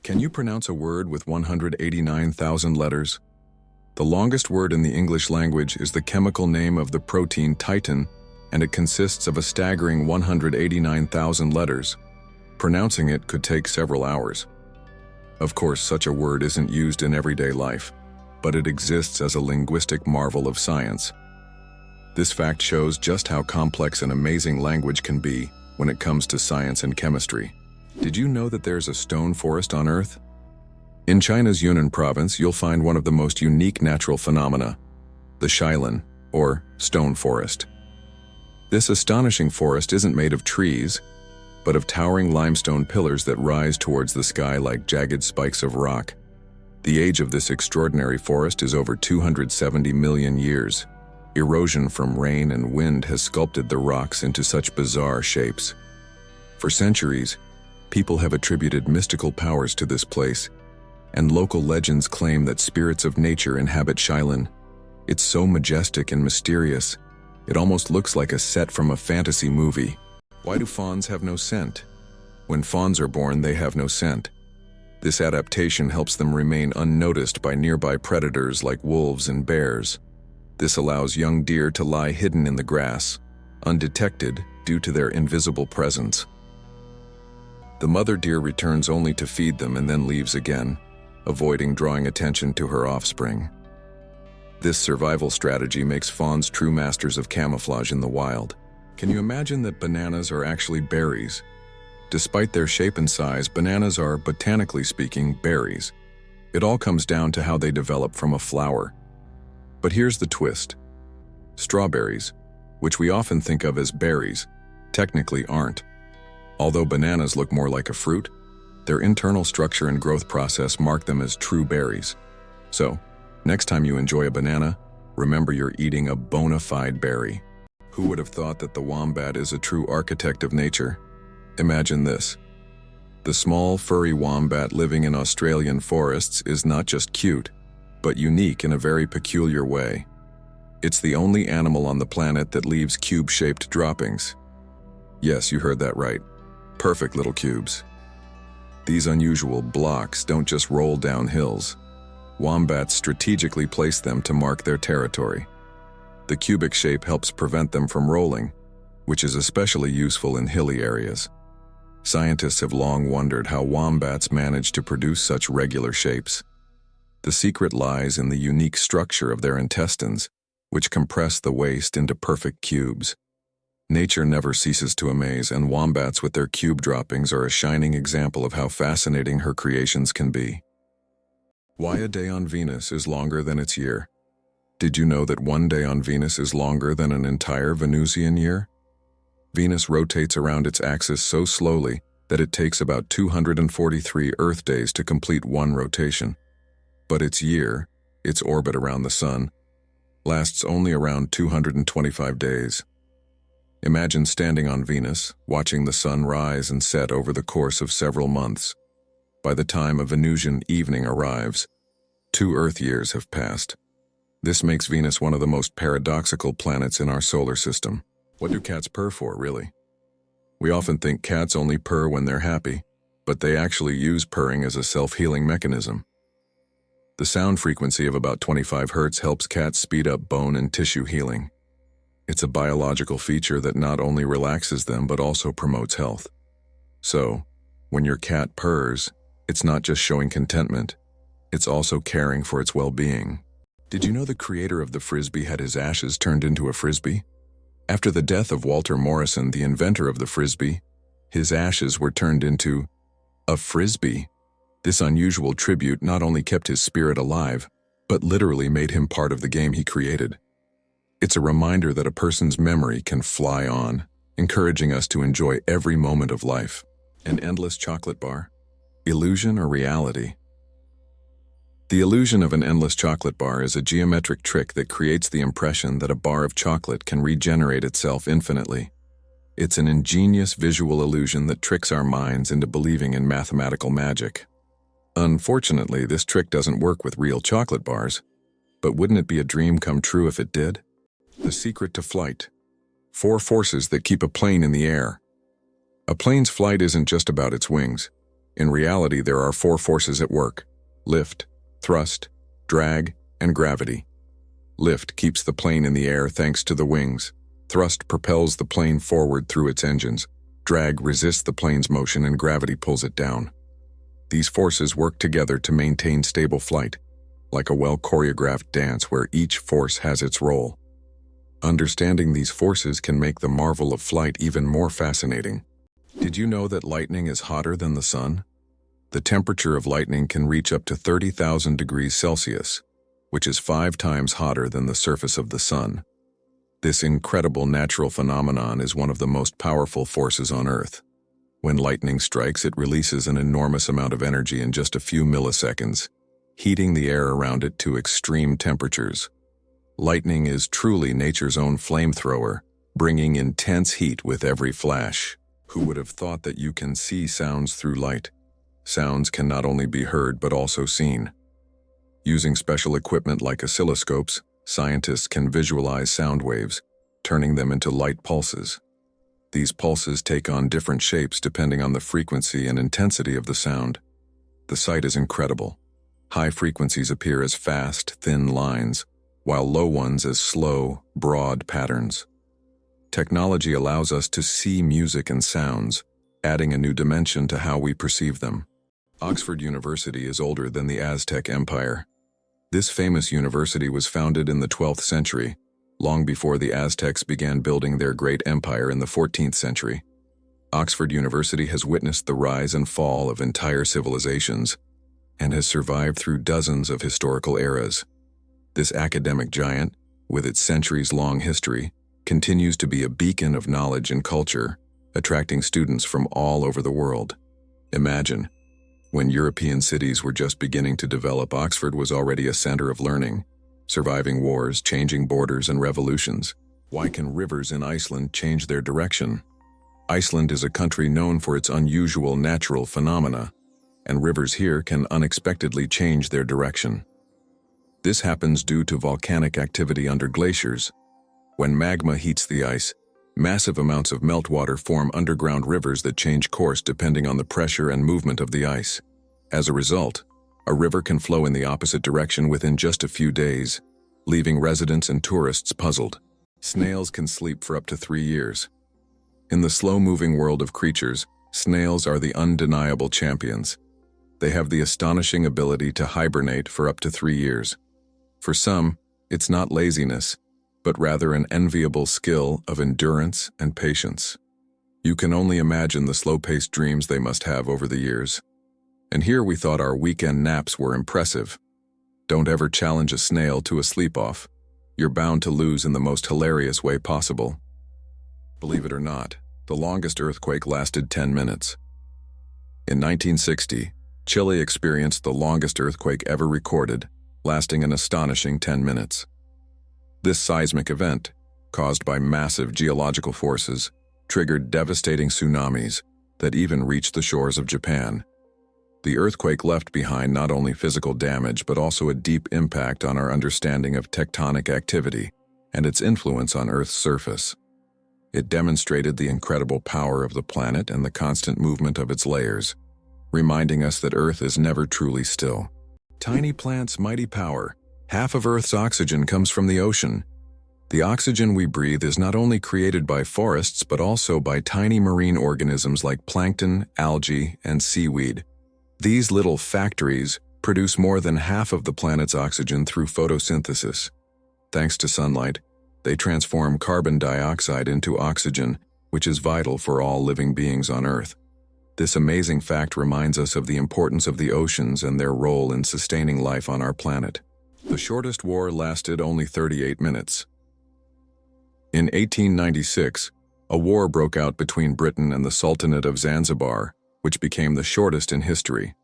Can you pronounce a word with 189,000 letters? The longest word in the English language is the chemical name of the protein titin, and it consists of a staggering 189,000 letters. Pronouncing it could take several hours. Of course, such a word isn't used in everyday life, but it exists as a linguistic marvel of science. This fact shows just how complex and amazing language can be when it comes to science and chemistry. Did you know that there's a stone forest on Earth? In China's Yunnan province, you'll find one of the most unique natural phenomena, the Shailan, or stone forest. This astonishing forest isn't made of trees, but of towering limestone pillars that rise towards the sky like jagged spikes of rock. The age of this extraordinary forest is over 270 million years. Erosion from rain and wind has sculpted the rocks into such bizarre shapes. For centuries, people have attributed mystical powers to this place, and local legends claim that spirits of nature inhabit Shailan. It's so majestic and mysterious, it almost looks like a set from a fantasy movie. Why do fawns have no scent? When fawns are born, they have no scent. This adaptation helps them remain unnoticed by nearby predators like wolves and bears. This allows young deer to lie hidden in the grass, undetected due to their invisible presence. The mother deer returns only to feed them and then leaves again, avoiding drawing attention to her offspring. This survival strategy makes fawns true masters of camouflage in the wild. Can you imagine that bananas are actually berries? Despite their shape and size, bananas are, botanically speaking, berries. It all comes down to how they develop from a flower. But here's the twist. Strawberries, which we often think of as berries, technically aren't. Although bananas look more like a fruit, their internal structure and growth process mark them as true berries. So, next time you enjoy a banana, remember you're eating a bona fide berry. Who would have thought that the wombat is a true architect of nature? Imagine this. The small, furry wombat living in Australian forests is not just cute, but unique in a very peculiar way. It's the only animal on the planet that leaves cube-shaped droppings. Yes, you heard that right. Perfect little cubes. These unusual blocks don't just roll down hills. Wombats strategically place them to mark their territory. The cubic shape helps prevent them from rolling, which is especially useful in hilly areas. Scientists have long wondered how wombats manage to produce such regular shapes. The secret lies in the unique structure of their intestines, which compress the waste into perfect cubes. Nature never ceases to amaze, and wombats with their cube droppings are a shining example of how fascinating her creations can be. Why a day on Venus is longer than its year? Did you know that one day on Venus is longer than an entire Venusian year? Venus rotates around its axis so slowly that it takes about 243 Earth days to complete one rotation. But its year, its orbit around the Sun, lasts only around 225 days. Imagine standing on Venus, watching the sun rise and set over the course of several months. By the time a Venusian evening arrives, 2 Earth years have passed. This makes Venus one of the most paradoxical planets in our solar system. What do cats purr for, really? We often think cats only purr when they're happy, but they actually use purring as a self-healing mechanism. The sound frequency of about 25 Hz helps cats speed up bone and tissue healing. It's a biological feature that not only relaxes them but also promotes health. So, when your cat purrs, it's not just showing contentment, it's also caring for its well-being. Did you know the creator of the Frisbee had his ashes turned into a Frisbee? After the death of Walter Morrison, the inventor of the Frisbee, his ashes were turned into a Frisbee. This unusual tribute not only kept his spirit alive, but literally made him part of the game he created. It's a reminder that a person's memory can fly on, encouraging us to enjoy every moment of life. An endless chocolate bar? Illusion or reality? The illusion of an endless chocolate bar is a geometric trick that creates the impression that a bar of chocolate can regenerate itself infinitely. It's an ingenious visual illusion that tricks our minds into believing in mathematical magic. Unfortunately, this trick doesn't work with real chocolate bars, but wouldn't it be a dream come true if it did? The secret to flight. 4 forces that keep a plane in the air. A plane's flight isn't just about its wings. In reality, there are four forces at work: lift, thrust, drag, and gravity. Lift keeps the plane in the air thanks to the wings. Thrust propels the plane forward through its engines. Drag resists the plane's motion, and gravity pulls it down. These forces work together to maintain stable flight, like a well-choreographed dance where each force has its role. Understanding these forces can make the marvel of flight even more fascinating. Did you know that lightning is hotter than the sun? The temperature of lightning can reach up to 30,000 degrees Celsius, which is 5 times hotter than the surface of the sun. This incredible natural phenomenon is one of the most powerful forces on Earth. When lightning strikes, it releases an enormous amount of energy in just a few milliseconds, heating the air around it to extreme temperatures. Lightning is truly nature's own flamethrower, bringing intense heat with every flash. Who would have thought that you can see sounds through light? Sounds can not only be heard but also seen. Using special equipment like oscilloscopes, scientists can visualize sound waves, turning them into light pulses. These pulses take on different shapes depending on the frequency and intensity of the sound. The sight is incredible. High frequencies appear as fast, thin lines, while low ones as slow, broad patterns. Technology allows us to see music and sounds, adding a new dimension to how we perceive them. Oxford University is older than the Aztec Empire. This famous university was founded in the 12th century, long before the Aztecs began building their great empire in the 14th century. Oxford University has witnessed the rise and fall of entire civilizations and has survived through dozens of historical eras. This academic giant, with its centuries-long history, continues to be a beacon of knowledge and culture, attracting students from all over the world. Imagine, when European cities were just beginning to develop, Oxford was already a center of learning, surviving wars, changing borders, and revolutions. Why can rivers in Iceland change their direction? Iceland is a country known for its unusual natural phenomena, and rivers here can unexpectedly change their direction. This happens due to volcanic activity under glaciers. When magma heats the ice, massive amounts of meltwater form underground rivers that change course depending on the pressure and movement of the ice. As a result, a river can flow in the opposite direction within just a few days, leaving residents and tourists puzzled. Snails can sleep for up to 3 years. In the slow-moving world of creatures, snails are the undeniable champions. They have the astonishing ability to hibernate for up to 3 years. For some, it's not laziness, but rather an enviable skill of endurance and patience. You can only imagine the slow-paced dreams they must have over the years. And here we thought our weekend naps were impressive. Don't ever challenge a snail to a sleep-off. You're bound to lose in the most hilarious way possible. Believe it or not, the longest earthquake lasted 10 minutes. In 1960, Chile experienced the longest earthquake ever recorded, lasting an astonishing 10 minutes. This seismic event, caused by massive geological forces, triggered devastating tsunamis that even reached the shores of Japan. The earthquake left behind not only physical damage but also a deep impact on our understanding of tectonic activity and its influence on Earth's surface. It demonstrated the incredible power of the planet and the constant movement of its layers, reminding us that Earth is never truly still. Tiny plants' mighty power. Half of Earth's oxygen comes from the ocean. The oxygen we breathe is not only created by forests but also by tiny marine organisms like plankton, algae, and seaweed. These little factories produce more than half of the planet's oxygen through photosynthesis. Thanks to sunlight, they transform carbon dioxide into oxygen, which is vital for all living beings on Earth. This amazing fact reminds us of the importance of the oceans and their role in sustaining life on our planet. The shortest war lasted only 38 minutes. In 1896, a war broke out between Britain and the Sultanate of Zanzibar, which became the shortest in history.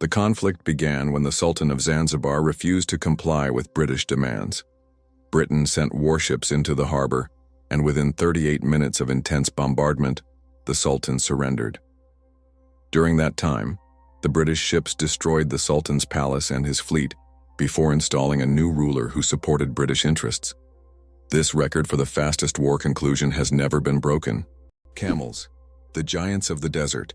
The conflict began when the Sultan of Zanzibar refused to comply with British demands. Britain sent warships into the harbor, and within 38 minutes of intense bombardment, the Sultan surrendered. During that time, the British ships destroyed the Sultan's palace and his fleet before installing a new ruler who supported British interests. This record for the fastest war conclusion has never been broken. Camels, the giants of the desert.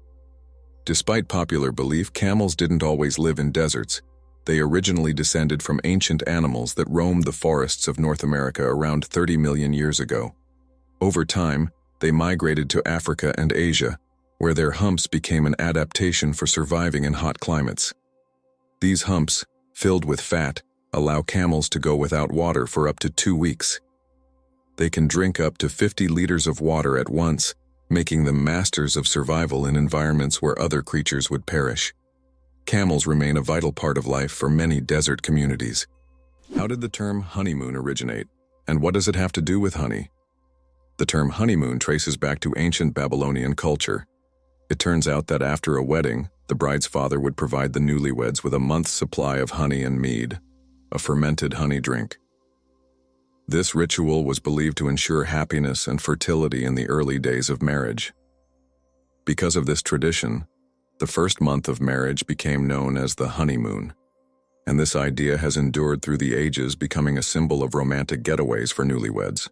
Despite popular belief, camels didn't always live in deserts. They originally descended from ancient animals that roamed the forests of North America around 30 million years ago. Over time, they migrated to Africa and Asia, where their humps became an adaptation for surviving in hot climates. These humps, filled with fat, allow camels to go without water for up to 2 weeks. They can drink up to 50 liters of water at once, making them masters of survival in environments where other creatures would perish. Camels remain a vital part of life for many desert communities. How did the term honeymoon originate, and what does it have to do with honey? The term honeymoon traces back to ancient Babylonian culture. It turns out that after a wedding, the bride's father would provide the newlyweds with a month's supply of honey and mead, a fermented honey drink. This ritual was believed to ensure happiness and fertility in the early days of marriage. Because of this tradition, the first month of marriage became known as the honeymoon, and this idea has endured through the ages, becoming a symbol of romantic getaways for newlyweds.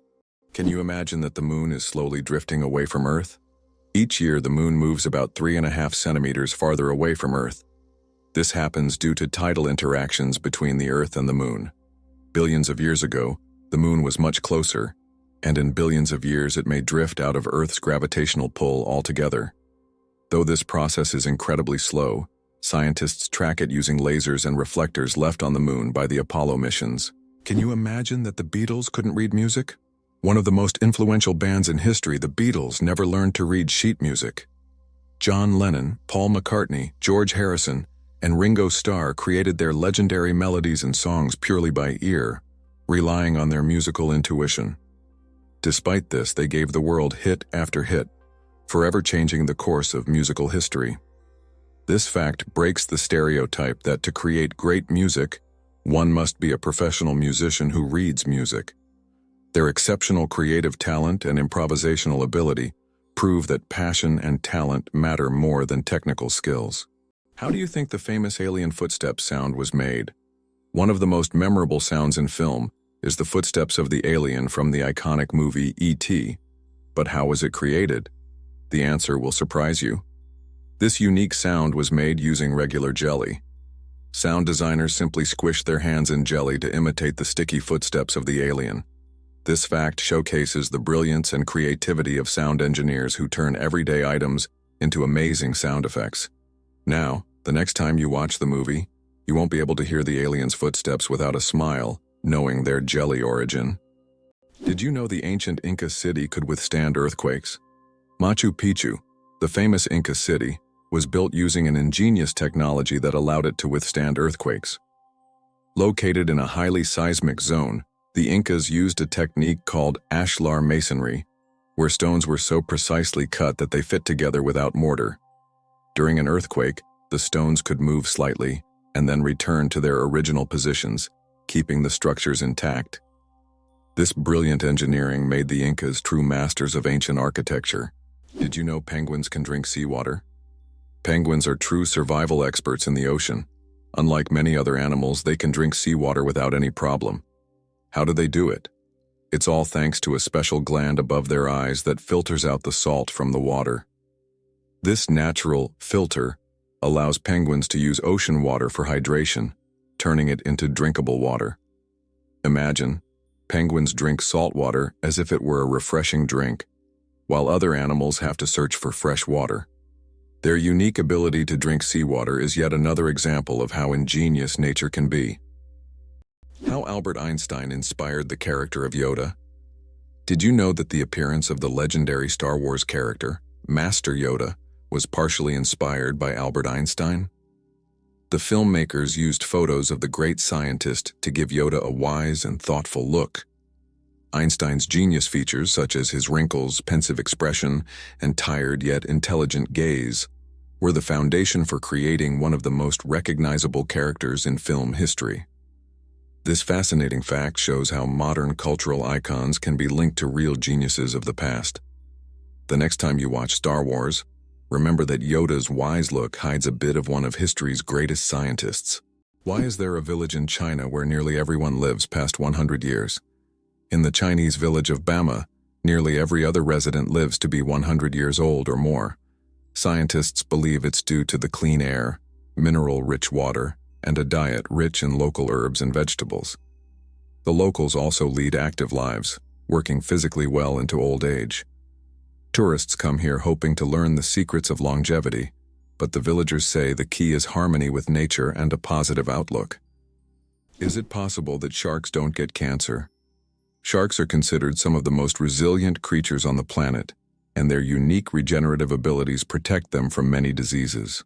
Can you imagine that the moon is slowly drifting away from Earth? Each year, the moon moves about 3.5 centimeters farther away from Earth. This happens due to tidal interactions between the Earth and the moon. Billions of years ago, the moon was much closer, and in billions of years it may drift out of Earth's gravitational pull altogether. Though this process is incredibly slow, scientists track it using lasers and reflectors left on the moon by the Apollo missions. Can you imagine that the Beatles couldn't read music? One of the most influential bands in history, the Beatles, never learned to read sheet music. John Lennon, Paul McCartney, George Harrison, and Ringo Starr created their legendary melodies and songs purely by ear, relying on their musical intuition. Despite this, they gave the world hit after hit, forever changing the course of musical history. This fact breaks the stereotype that to create great music, one must be a professional musician who reads music. Their exceptional creative talent and improvisational ability prove that passion and talent matter more than technical skills. How do you think the famous alien footsteps sound was made? One of the most memorable sounds in film is the footsteps of the alien from the iconic movie E.T. But how was it created? The answer will surprise you. This unique sound was made using regular jelly. Sound designers simply squished their hands in jelly to imitate the sticky footsteps of the alien. This fact showcases the brilliance and creativity of sound engineers who turn everyday items into amazing sound effects. Now, the next time you watch the movie, you won't be able to hear the alien's footsteps without a smile, knowing their jelly origin. Did you know the ancient Inca city could withstand earthquakes? Machu Picchu, the famous Inca city, was built using an ingenious technology that allowed it to withstand earthquakes. Located in a highly seismic zone, the Incas used a technique called ashlar masonry, where stones were so precisely cut that they fit together without mortar. During an earthquake, the stones could move slightly and then return to their original positions, keeping the structures intact. This brilliant engineering made the Incas true masters of ancient architecture. Did you know penguins can drink seawater? Penguins are true survival experts in the ocean. Unlike many other animals, they can drink seawater without any problem. How do they do it? It's all thanks to a special gland above their eyes that filters out the salt from the water. This natural filter allows penguins to use ocean water for hydration, turning it into drinkable water. Imagine, penguins drink salt water as if it were a refreshing drink, while other animals have to search for fresh water. Their unique ability to drink seawater is yet another example of how ingenious nature can be. How Albert Einstein inspired the character of Yoda. Did you know that the appearance of the legendary Star Wars character, Master Yoda, was partially inspired by Albert Einstein? The filmmakers used photos of the great scientist to give Yoda a wise and thoughtful look. Einstein's genius features, such as his wrinkles, pensive expression, and tired yet intelligent gaze, were the foundation for creating one of the most recognizable characters in film history. This fascinating fact shows how modern cultural icons can be linked to real geniuses of the past. The next time you watch Star Wars, remember that Yoda's wise look hides a bit of one of history's greatest scientists. Why is there a village in China where nearly everyone lives past 100 years? In the Chinese village of Bama, nearly every other resident lives to be 100 years old or more. Scientists believe it's due to the clean air, mineral-rich water, and a diet rich in local herbs and vegetables. The locals also lead active lives, working physically well into old age. Tourists come here hoping to learn the secrets of longevity, but the villagers say the key is harmony with nature and a positive outlook. Is it possible that sharks don't get cancer? Sharks are considered some of the most resilient creatures on the planet, and their unique regenerative abilities protect them from many diseases.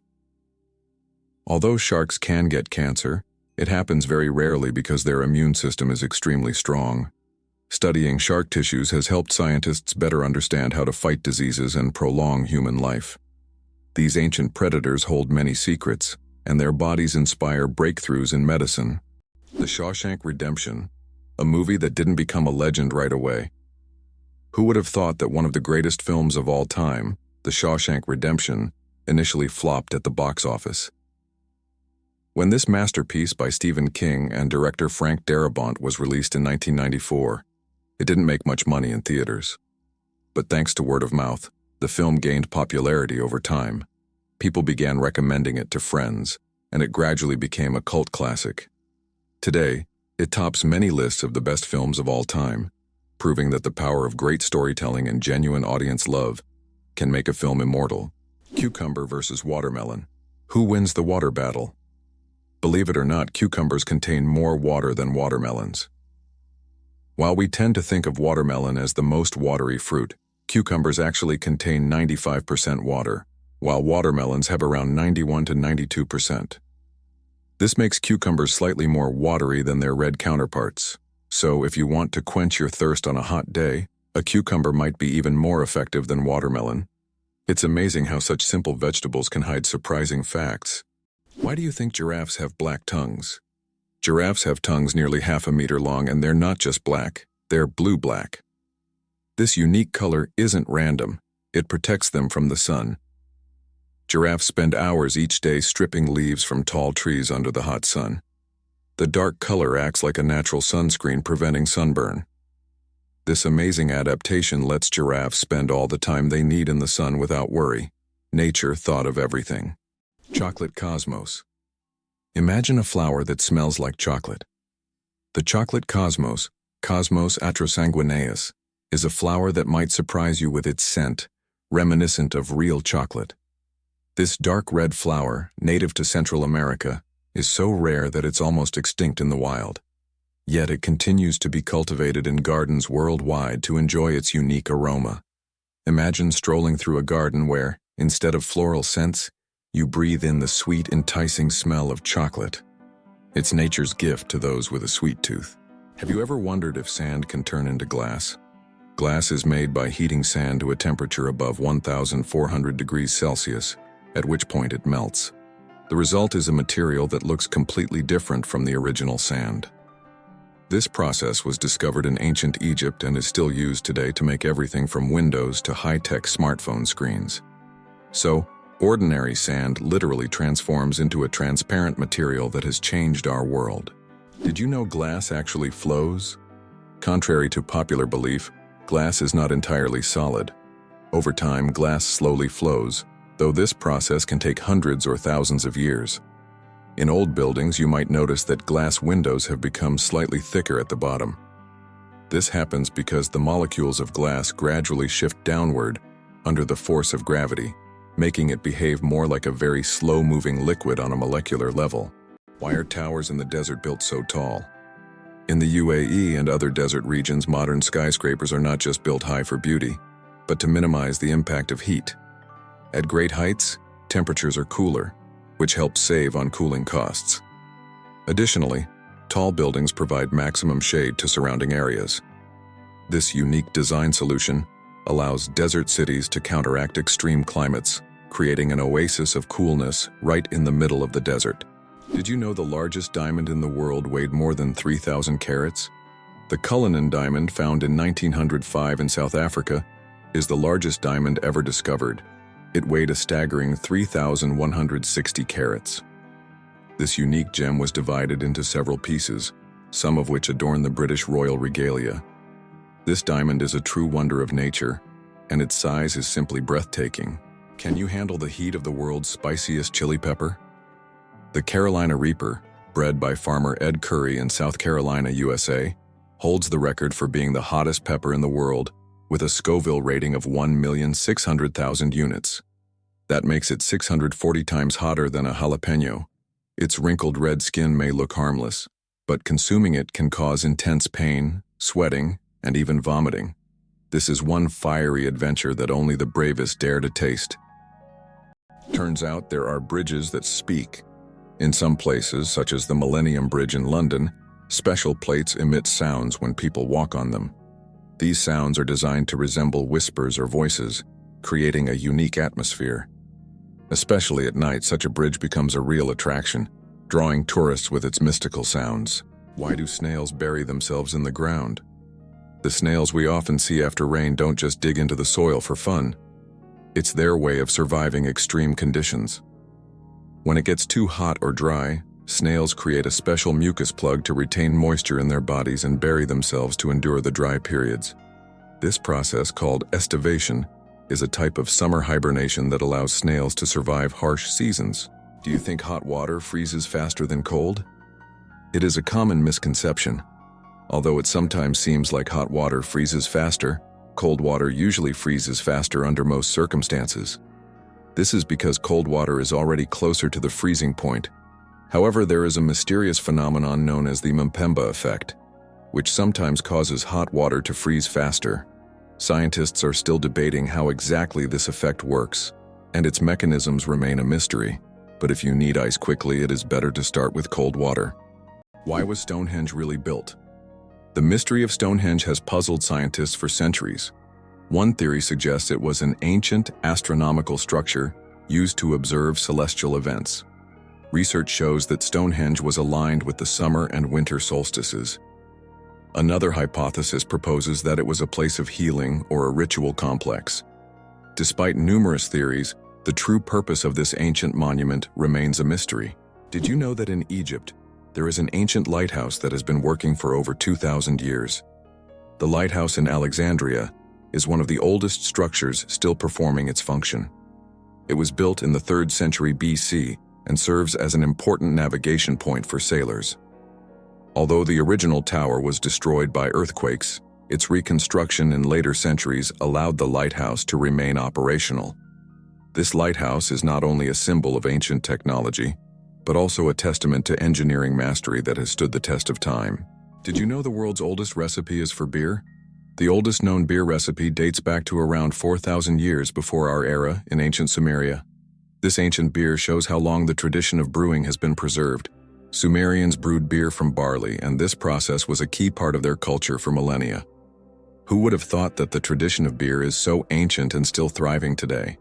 Although sharks can get cancer, it happens very rarely because their immune system is extremely strong. Studying shark tissues has helped scientists better understand how to fight diseases and prolong human life. These ancient predators hold many secrets, and their bodies inspire breakthroughs in medicine. The Shawshank Redemption, a movie that didn't become a legend right away. Who would have thought that one of the greatest films of all time, The Shawshank Redemption, initially flopped at the box office? When this masterpiece by Stephen King and director Frank Darabont was released in 1994, it didn't make much money in theaters. But thanks to word of mouth, the film gained popularity over time. People began recommending it to friends, and it gradually became a cult classic. Today, it tops many lists of the best films of all time, proving that the power of great storytelling and genuine audience love can make a film immortal. Cucumber versus watermelon. Who wins the water battle? Believe it or not, cucumbers contain more water than watermelons. While we tend to think of watermelon as the most watery fruit, cucumbers actually contain 95% water, while watermelons have around 91 to 92%. This makes cucumbers slightly more watery than their red counterparts. So if you want to quench your thirst on a hot day, a cucumber might be even more effective than watermelon. It's amazing how such simple vegetables can hide surprising facts. Why do you think giraffes have black tongues? Giraffes have tongues nearly half a meter long, and they're not just black, they're blue-black. This unique color isn't random. It protects them from the sun. Giraffes spend hours each day stripping leaves from tall trees under the hot sun. The dark color acts like a natural sunscreen, preventing sunburn. This amazing adaptation lets giraffes spend all the time they need in the sun without worry. Nature thought of everything. Chocolate cosmos. Imagine a flower that smells like chocolate. The chocolate cosmos, Cosmos atrosanguineus, is a flower that might surprise you with its scent, reminiscent of real chocolate. This dark red flower, native to Central America, is so rare that it's almost extinct in the wild. Yet it continues to be cultivated in gardens worldwide to enjoy its unique aroma. Imagine strolling through a garden where, instead of floral scents, you breathe in the sweet, enticing smell of chocolate. It's nature's gift to those with a sweet tooth. Have you ever wondered if sand can turn into glass? Glass is made by heating sand to a temperature above 1,400 degrees Celsius, at which point it melts. The result is a material that looks completely different from the original sand. This process was discovered in ancient Egypt and is still used today to make everything from windows to high-tech smartphone screens. So, ordinary sand literally transforms into a transparent material that has changed our world. Did you know glass actually flows? Contrary to popular belief, glass is not entirely solid. Over time, glass slowly flows, though this process can take hundreds or thousands of years. In old buildings, you might notice that glass windows have become slightly thicker at the bottom. This happens because the molecules of glass gradually shift downward under the force of gravity, making it behave more like a very slow-moving liquid on a molecular level. Why are towers in the desert built so tall? In the UAE and other desert regions, modern skyscrapers are not just built high for beauty, but to minimize the impact of heat. At great heights, temperatures are cooler, which helps save on cooling costs. Additionally, tall buildings provide maximum shade to surrounding areas. This unique design solution allows desert cities to counteract extreme climates, creating an oasis of coolness right in the middle of the desert. Did you know the largest diamond in the world weighed more than 3,000 carats? The Cullinan diamond, found in 1905 in South Africa, is the largest diamond ever discovered. It weighed a staggering 3,160 carats. This unique gem was divided into several pieces, some of which adorn the British royal regalia. This diamond is a true wonder of nature, and its size is simply breathtaking. Can you handle the heat of the world's spiciest chili pepper? The Carolina Reaper, bred by farmer Ed Curry in South Carolina, USA, holds the record for being the hottest pepper in the world with a Scoville rating of 1,600,000 units. That makes it 640 times hotter than a jalapeno. Its wrinkled red skin may look harmless, but consuming it can cause intense pain, sweating, and even vomiting. This is one fiery adventure that only the bravest dare to taste. Turns out there are bridges that speak. In some places, such as the Millennium Bridge in London, special plates emit sounds when people walk on them. These sounds are designed to resemble whispers or voices, creating a unique atmosphere. Especially at night, such a bridge becomes a real attraction, drawing tourists with its mystical sounds. Why do snails bury themselves in the ground? The snails we often see after rain don't just dig into the soil for fun. It's their way of surviving extreme conditions. When it gets too hot or dry, snails create a special mucus plug to retain moisture in their bodies and bury themselves to endure the dry periods. This process, called estivation, is a type of summer hibernation that allows snails to survive harsh seasons. Do you think hot water freezes faster than cold? It is a common misconception. Although it sometimes seems like hot water freezes faster, cold water usually freezes faster under most circumstances. This is because cold water is already closer to the freezing point. However, there is a mysterious phenomenon known as the Mpemba effect, which sometimes causes hot water to freeze faster. Scientists are still debating how exactly this effect works, and its mechanisms remain a mystery. But if you need ice quickly, it is better to start with cold water. Why was Stonehenge really built? The mystery of Stonehenge has puzzled scientists for centuries. One theory suggests it was an ancient astronomical structure used to observe celestial events. Research shows that Stonehenge was aligned with the summer and winter solstices. Another hypothesis proposes that it was a place of healing or a ritual complex. Despite numerous theories, the true purpose of this ancient monument remains a mystery. Did you know that in Egypt, there is an ancient lighthouse that has been working for over 2,000 years? The lighthouse in Alexandria is one of the oldest structures still performing its function. It was built in the 3rd century BC and serves as an important navigation point for sailors. Although the original tower was destroyed by earthquakes, its reconstruction in later centuries allowed the lighthouse to remain operational. This lighthouse is not only a symbol of ancient technology, but also a testament to engineering mastery that has stood the test of time. Did you know the world's oldest recipe is for beer? The oldest known beer recipe dates back to around 4,000 years before our era in ancient Sumeria. This ancient beer shows how long the tradition of brewing has been preserved. Sumerians brewed beer from barley, and this process was a key part of their culture for millennia. Who would have thought that the tradition of beer is so ancient and still thriving today?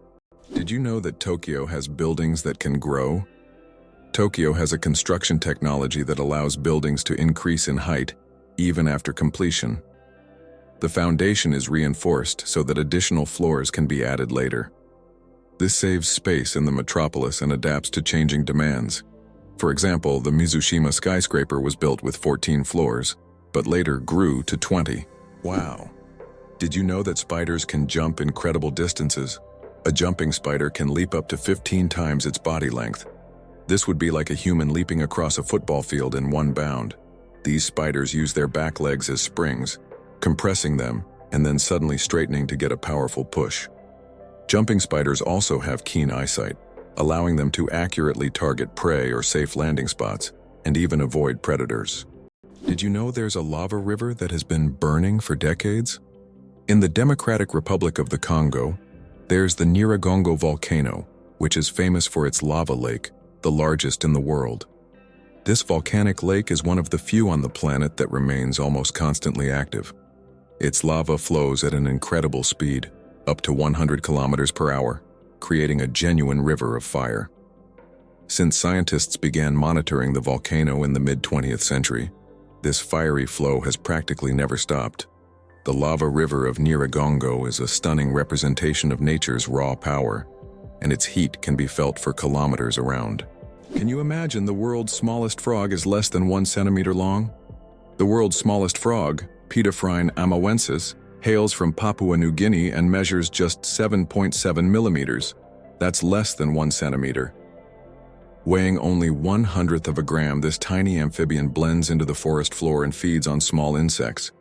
Did you know that Tokyo has buildings that can grow? Tokyo has a construction technology that allows buildings to increase in height, even after completion. The foundation is reinforced so that additional floors can be added later. This saves space in the metropolis and adapts to changing demands. For example, the Mizushima skyscraper was built with 14 floors, but later grew to 20. Wow! Did you know that spiders can jump incredible distances? A jumping spider can leap up to 15 times its body length. This would be like a human leaping across a football field in one bound. These spiders use their back legs as springs, compressing them and then suddenly straightening to get a powerful push. Jumping spiders also have keen eyesight, allowing them to accurately target prey or safe landing spots, and even avoid predators. Did you know there's a lava river that has been burning for decades? In the Democratic Republic of the Congo, there's the Nyiragongo volcano, which is famous for its lava lake, the largest in the world. This volcanic lake is one of the few on the planet that remains almost constantly active. Its lava flows at an incredible speed, up to 100 kilometers per hour, creating a genuine river of fire. Since scientists began monitoring the volcano in the mid-20th century, this fiery flow has practically never stopped. The lava river of Nyiragongo is a stunning representation of nature's raw power, and its heat can be felt for kilometers around. Can you imagine the world's smallest frog is less than 1 centimeter long? The world's smallest frog, Pediphrine amawensis, hails from Papua New Guinea and measures just 7.7 millimeters. That's less than 1 centimeter. Weighing only 1/100th of a gram, this tiny amphibian blends into the forest floor and feeds on small insects.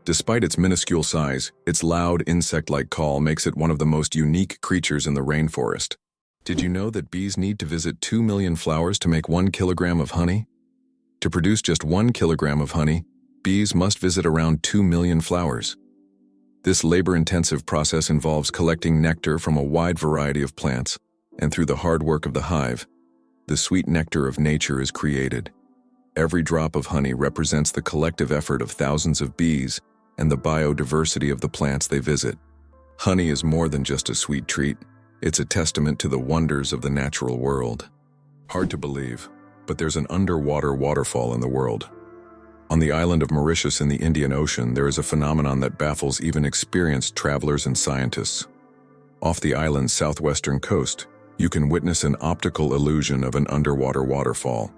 Despite its minuscule size, its loud insect-like call makes it one of the most unique creatures in the rainforest. Did you know that bees need to visit 2 million flowers to make 1 kilogram of honey? To produce just 1 kilogram of honey, bees must visit around 2 million flowers. This labor-intensive process involves collecting nectar from a wide variety of plants, and through the hard work of the hive, the sweet nectar of nature is created. Every drop of honey represents the collective effort of thousands of bees and the biodiversity of the plants they visit. Honey is more than just a sweet treat. It's a testament to the wonders of the natural world. Hard to believe, but there's an underwater waterfall in the world. On the island of Mauritius in the Indian Ocean, there is a phenomenon that baffles even experienced travelers and scientists. Off the island's southwestern coast, you can witness an optical illusion of an underwater waterfall.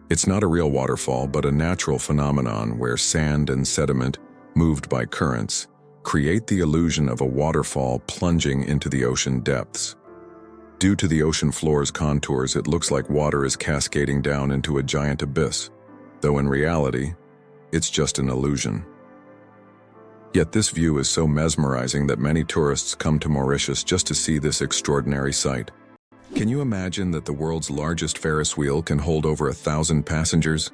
It's not a real waterfall, but a natural phenomenon where sand and sediment, moved by currents, create the illusion of a waterfall plunging into the ocean depths. Due to the ocean floor's contours, it looks like water is cascading down into a giant abyss, though in reality, it's just an illusion. Yet this view is so mesmerizing that many tourists come to Mauritius just to see this extraordinary sight. Can you imagine that the world's largest Ferris wheel can hold over 1,000 passengers?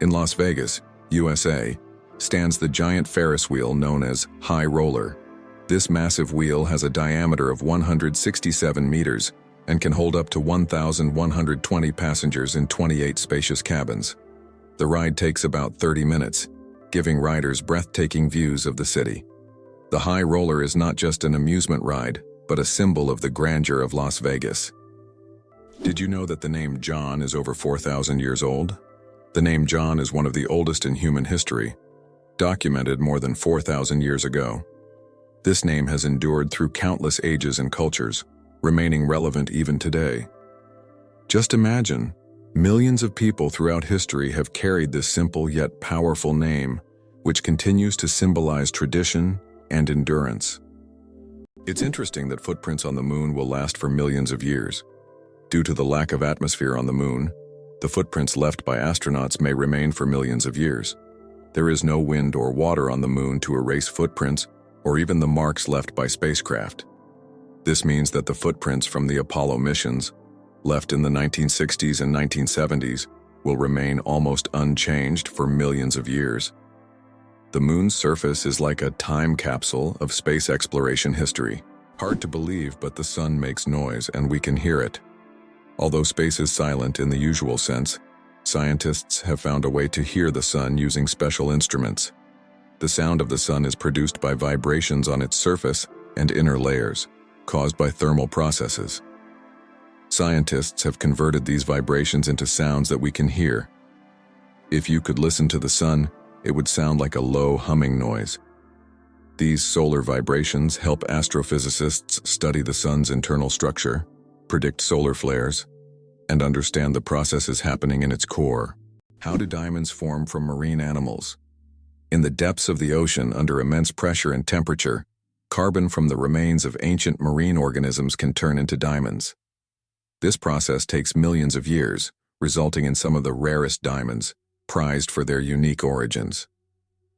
In Las Vegas, USA, stands the giant Ferris wheel known as High Roller. This massive wheel has a diameter of 167 meters and can hold up to 1,120 passengers in 28 spacious cabins. The ride takes about 30 minutes, giving riders breathtaking views of the city. The High Roller is not just an amusement ride, but a symbol of the grandeur of Las Vegas. Did you know that the name John is over 4,000 years old? The name John is one of the oldest in human history, documented more than 4,000 years ago. This name has endured through countless ages and cultures, remaining relevant even today. Just imagine, millions of people throughout history have carried this simple yet powerful name, which continues to symbolize tradition and endurance. It's interesting that footprints on the moon will last for millions of years. Due to the lack of atmosphere on the moon, the footprints left by astronauts may remain for millions of years. There is no wind or water on the moon to erase footprints or even the marks left by spacecraft. This means that the footprints from the Apollo missions, left in the 1960s and 1970s, will remain almost unchanged for millions of years. The moon's surface is like a time capsule of space exploration history. Hard to believe, but the sun makes noise and we can hear it. Although space is silent in the usual sense, scientists have found a way to hear the sun using special instruments. The sound of the sun is produced by vibrations on its surface and inner layers, caused by thermal processes. Scientists have converted these vibrations into sounds that we can hear. If you could listen to the sun, it would sound like a low humming noise. These solar vibrations help astrophysicists study the sun's internal structure, predict solar flares, and understand the processes happening in its core. How do diamonds form from marine animals? In the depths of the ocean, under immense pressure and temperature, carbon from the remains of ancient marine organisms can turn into diamonds. This process takes millions of years, resulting in some of the rarest diamonds, prized for their unique origins.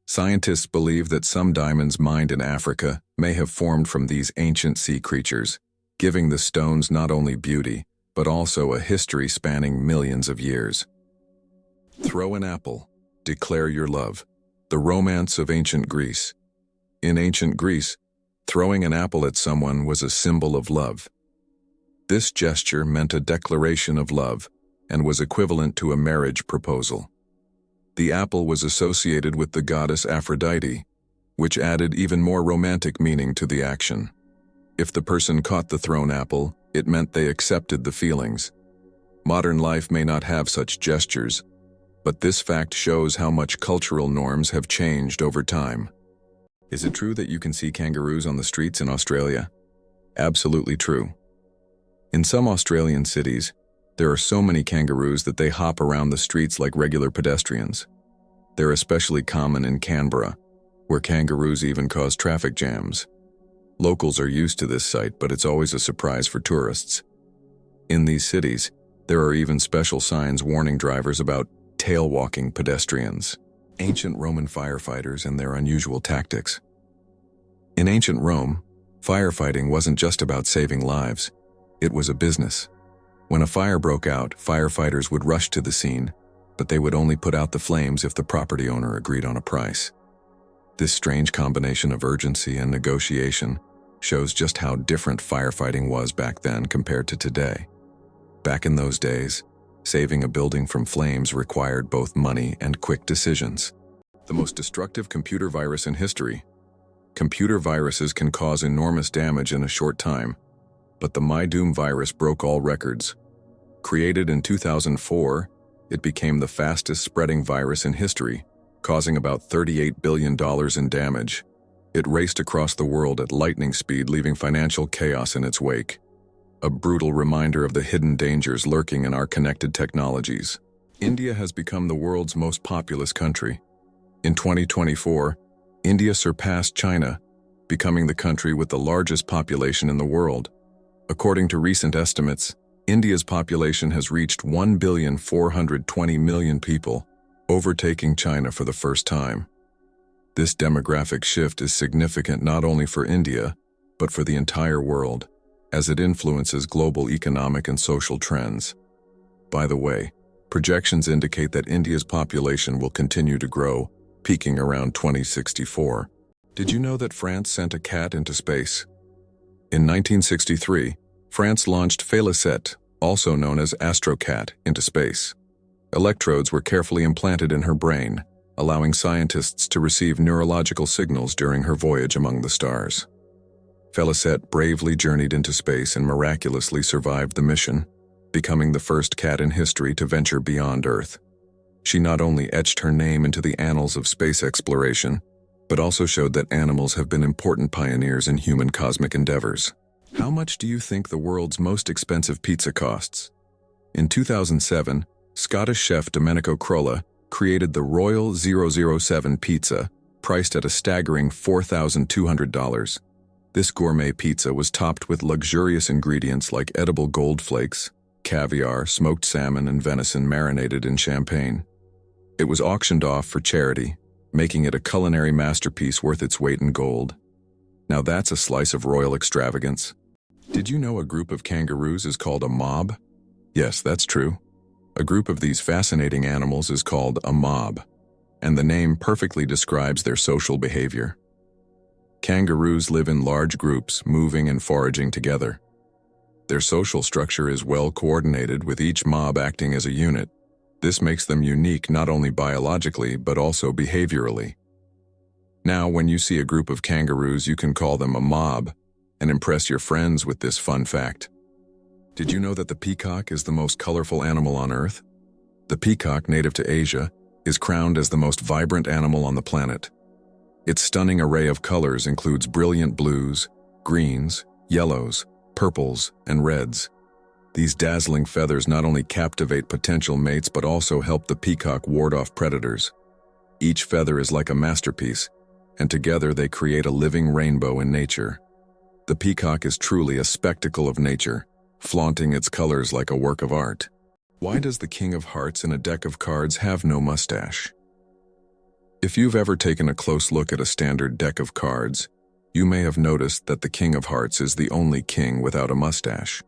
Scientists believe that some diamonds mined in Africa may have formed from these ancient sea creatures, giving the stones not only beauty, but also a history spanning millions of years. Throw an apple, declare your love. The romance of ancient Greece. In ancient Greece, throwing an apple at someone was a symbol of love. This gesture meant a declaration of love and was equivalent to a marriage proposal. The apple was associated with the goddess Aphrodite, which added even more romantic meaning to the action. If the person caught the thrown apple, it meant they accepted the feelings. Modern life may not have such gestures, but this fact shows how much cultural norms have changed over time. Is it true that you can see kangaroos on the streets in Australia? Absolutely true. In some Australian cities, there are so many kangaroos that they hop around the streets like regular pedestrians. They're especially common in Canberra, where kangaroos even cause traffic jams. Locals are used to this sight, but it's always a surprise for tourists. In these cities, there are even special signs warning drivers about tail-walking pedestrians, ancient Roman firefighters and their unusual tactics. In ancient Rome, firefighting wasn't just about saving lives, it was a business. When a fire broke out, firefighters would rush to the scene, but they would only put out the flames if the property owner agreed on a price. This strange combination of urgency and negotiation shows just how different firefighting was back then compared to today. Back in those days, saving a building from flames required both money and quick decisions. The most destructive computer virus in history. Computer viruses can cause enormous damage in a short time, but the MyDoom virus broke all records. Created in 2004, it became the fastest spreading virus in history, causing about $38 billion in damage. It raced across the world at lightning speed, leaving financial chaos in its wake. A brutal reminder of the hidden dangers lurking in our connected technologies. India has become the world's most populous country. In 2024, India surpassed China, becoming the country with the largest population in the world. According to recent estimates, India's population has reached 1,420,000,000 people, overtaking China for the first time. This demographic shift is significant not only for India, but for the entire world, as it influences global economic and social trends. By the way, projections indicate that India's population will continue to grow, peaking around 2064. Did you know that France sent a cat into space? In 1963, France launched Félicette, also known as AstroCat, into space. Electrodes were carefully implanted in her brain, allowing scientists to receive neurological signals during her voyage among the stars. Félicette bravely journeyed into space and miraculously survived the mission, becoming the first cat in history to venture beyond Earth. She not only etched her name into the annals of space exploration, but also showed that animals have been important pioneers in human cosmic endeavors. How much do you think the world's most expensive pizza costs? In 2007, Scottish chef Domenico Crolla created the Royal 007 pizza, priced at a staggering $4,200. This gourmet pizza was topped with luxurious ingredients like edible gold flakes, caviar, smoked salmon, and venison marinated in champagne. It was auctioned off for charity, making it a culinary masterpiece worth its weight in gold. Now that's a slice of royal extravagance. Did you know a group of kangaroos is called a mob? Yes, that's true. A group of these fascinating animals is called a mob, and the name perfectly describes their social behavior. Kangaroos live in large groups, moving and foraging together. Their social structure is well coordinated, with each mob acting as a unit. This makes them unique not only biologically, but also behaviorally. Now, when you see a group of kangaroos, you can call them a mob and impress your friends with this fun fact. Did you know that the peacock is the most colorful animal on Earth? The peacock, native to Asia, is crowned as the most vibrant animal on the planet. Its stunning array of colors includes brilliant blues, greens, yellows, purples, and reds. These dazzling feathers not only captivate potential mates but also help the peacock ward off predators. Each feather is like a masterpiece, and together they create a living rainbow in nature. The peacock is truly a spectacle of nature, flaunting its colors like a work of art. Why does the King of Hearts in a deck of cards have no mustache? If you've ever taken a close look at a standard deck of cards, you may have noticed that the King of Hearts is the only king without a mustache.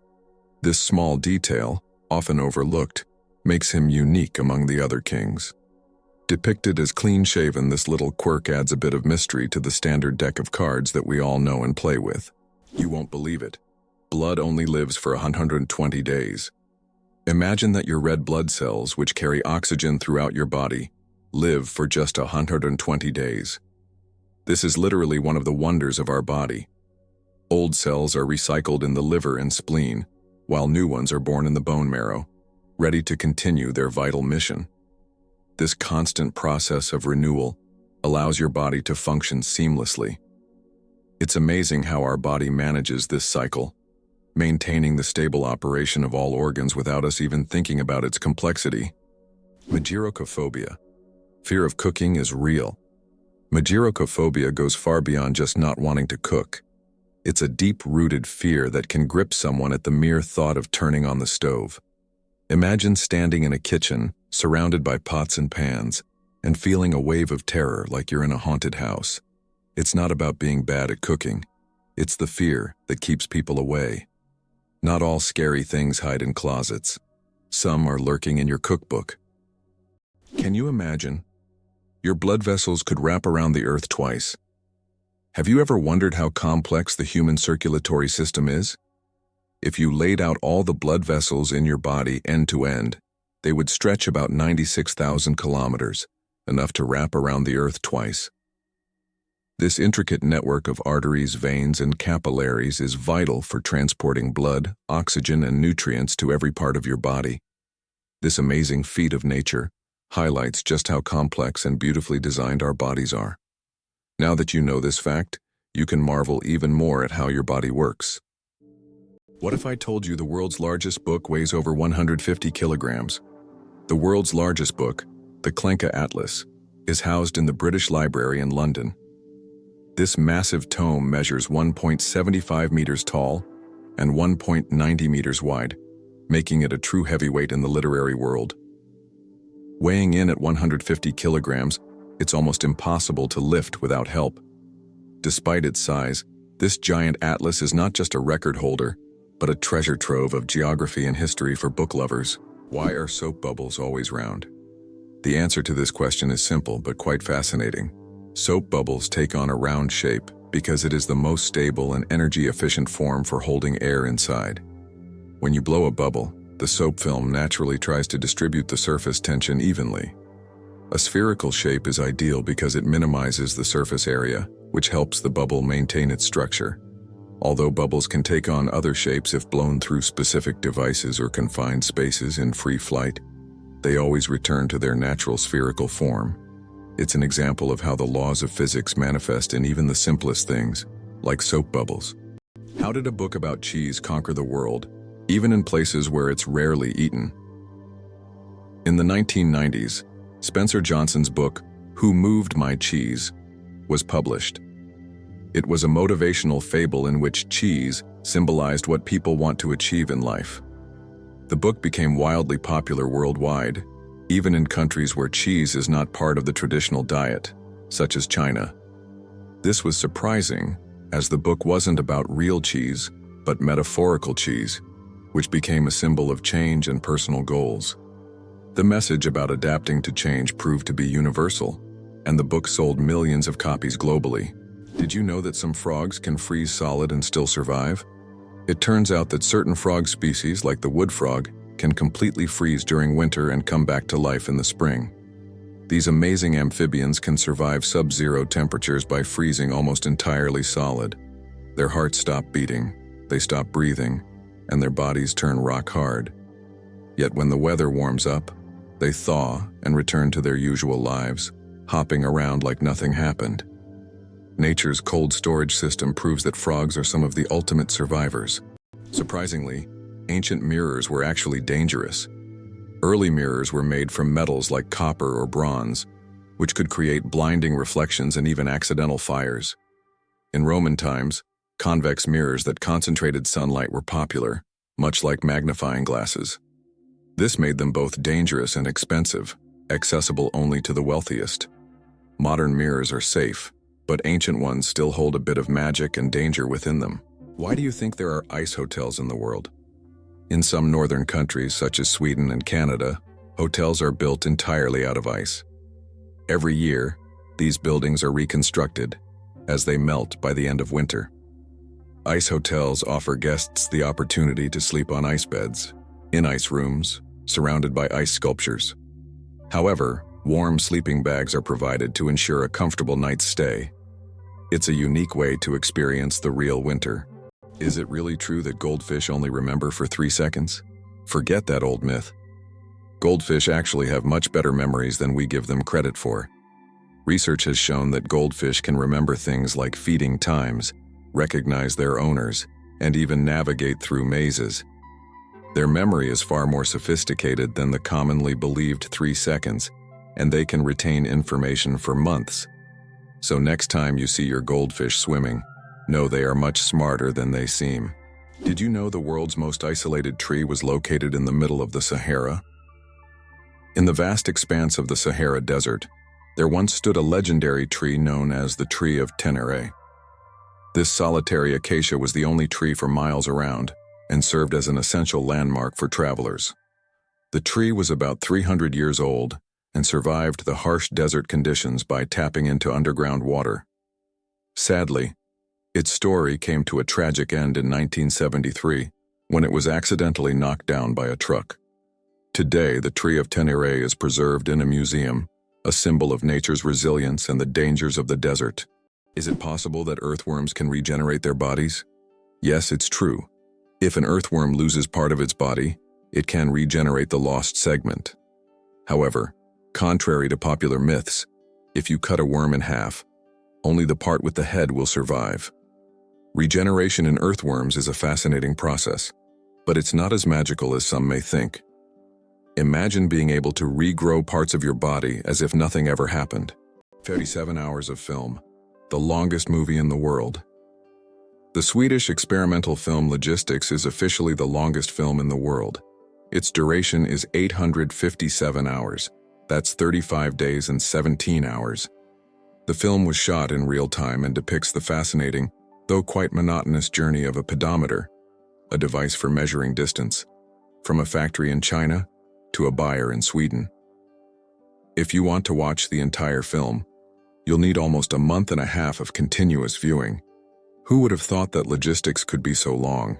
This small detail, often overlooked, makes him unique among the other kings. Depicted as clean-shaven, this little quirk adds a bit of mystery to the standard deck of cards that we all know and play with. You won't believe it. Blood only lives for 120 days. Imagine that your red blood cells, which carry oxygen throughout your body, live for just 120 days. This is literally one of the wonders of our body. Old cells are recycled in the liver and spleen, while new ones are born in the bone marrow, ready to continue their vital mission. This constant process of renewal allows your body to function seamlessly. It's amazing how our body manages this cycle, maintaining the stable operation of all organs without us even thinking about its complexity. Magirocophobia. Fear of cooking is real. Magirocophobia goes far beyond just not wanting to cook. It's a deep-rooted fear that can grip someone at the mere thought of turning on the stove. Imagine standing in a kitchen, surrounded by pots and pans, and feeling a wave of terror like you're in a haunted house. It's not about being bad at cooking. It's the fear that keeps people away. Not all scary things hide in closets. Some are lurking in your cookbook. Can you imagine? Your blood vessels could wrap around the earth twice. Have you ever wondered how complex the human circulatory system is? If you laid out all the blood vessels in your body end to end, they would stretch about 96,000 kilometers, enough to wrap around the earth twice. This intricate network of arteries, veins, and capillaries is vital for transporting blood, oxygen, and nutrients to every part of your body. This amazing feat of nature highlights just how complex and beautifully designed our bodies are. Now that you know this fact, you can marvel even more at how your body works. What if I told you the world's largest book weighs over 150 kilograms? The world's largest book, the Klenka Atlas, is housed in the British Library in London. This massive tome measures 1.75 meters tall and 1.90 meters wide, making it a true heavyweight in the literary world. Weighing in at 150 kilograms, it's almost impossible to lift without help. Despite its size, this giant atlas is not just a record holder, but a treasure trove of geography and history for book lovers. Why are soap bubbles always round? The answer to this question is simple but quite fascinating. Soap bubbles take on a round shape because it is the most stable and energy-efficient form for holding air inside. When you blow a bubble, the soap film naturally tries to distribute the surface tension evenly. A spherical shape is ideal because it minimizes the surface area, which helps the bubble maintain its structure. Although bubbles can take on other shapes if blown through specific devices or confined spaces in free flight, they always return to their natural spherical form. It's an example of how the laws of physics manifest in even the simplest things, like soap bubbles. How did a book about cheese conquer the world, even in places where it's rarely eaten? In the 1990s, Spencer Johnson's book, Who Moved My Cheese, was published. It was a motivational fable in which cheese symbolized what people want to achieve in life. The book became wildly popular worldwide, even in countries where cheese is not part of the traditional diet, such as China. This was surprising, as the book wasn't about real cheese, but metaphorical cheese, which became a symbol of change and personal goals. The message about adapting to change proved to be universal, and the book sold millions of copies globally. Did you know that some frogs can freeze solid and still survive? It turns out that certain frog species, like the wood frog, can completely freeze during winter and come back to life in the spring. These amazing amphibians can survive sub-zero temperatures by freezing almost entirely solid. Their hearts stop beating, they stop breathing, and their bodies turn rock hard. Yet when the weather warms up, they thaw and return to their usual lives, hopping around like nothing happened. Nature's cold storage system proves that frogs are some of the ultimate survivors. Surprisingly, ancient mirrors were actually dangerous. Early mirrors were made from metals like copper or bronze, which could create blinding reflections and even accidental fires. In Roman times, convex mirrors that concentrated sunlight were popular, much like magnifying glasses. This made them both dangerous and expensive, accessible only to the wealthiest. Modern mirrors are safe, but ancient ones still hold a bit of magic and danger within them. Why do you think there are ice hotels in the world? In some northern countries, such as Sweden and Canada, hotels are built entirely out of ice. Every year, these buildings are reconstructed, as they melt by the end of winter. Ice hotels offer guests the opportunity to sleep on ice beds, in ice rooms, surrounded by ice sculptures. However, warm sleeping bags are provided to ensure a comfortable night's stay. It's a unique way to experience the real winter. Is it really true that goldfish only remember for 3 seconds? Forget that old myth. Goldfish actually have much better memories than we give them credit for. Research has shown that goldfish can remember things like feeding times, recognize their owners, and even navigate through mazes. Their memory is far more sophisticated than the commonly believed 3 seconds, and they can retain information for months. So next time you see your goldfish swimming, No, they are much smarter than they seem. Did you know the world's most isolated tree was located in the middle of the Sahara? In the vast expanse of the Sahara Desert, there once stood a legendary tree known as the Tree of Tenere. This solitary acacia was the only tree for miles around and served as an essential landmark for travelers. The tree was about 300 years old and survived the harsh desert conditions by tapping into underground water. Sadly, its story came to a tragic end in 1973 when it was accidentally knocked down by a truck. Today, the Tree of Tenere is preserved in a museum, a symbol of nature's resilience and the dangers of the desert. Is it possible that earthworms can regenerate their bodies? Yes, it's true. If an earthworm loses part of its body, it can regenerate the lost segment. However, contrary to popular myths, if you cut a worm in half, only the part with the head will survive. Regeneration in earthworms is a fascinating process, but it's not as magical as some may think. Imagine being able to regrow parts of your body as if nothing ever happened. 37 hours of film, the longest movie in the world. The Swedish experimental film Logistics is officially the longest film in the world. Its duration is 857 hours. That's 35 days and 17 hours. The film was shot in real time and depicts the fascinating, though quite monotonous journey of a pedometer, a device for measuring distance, from a factory in China to a buyer in Sweden. If you want to watch the entire film, you'll need almost a month and a half of continuous viewing. Who would have thought that Logistics could be so long?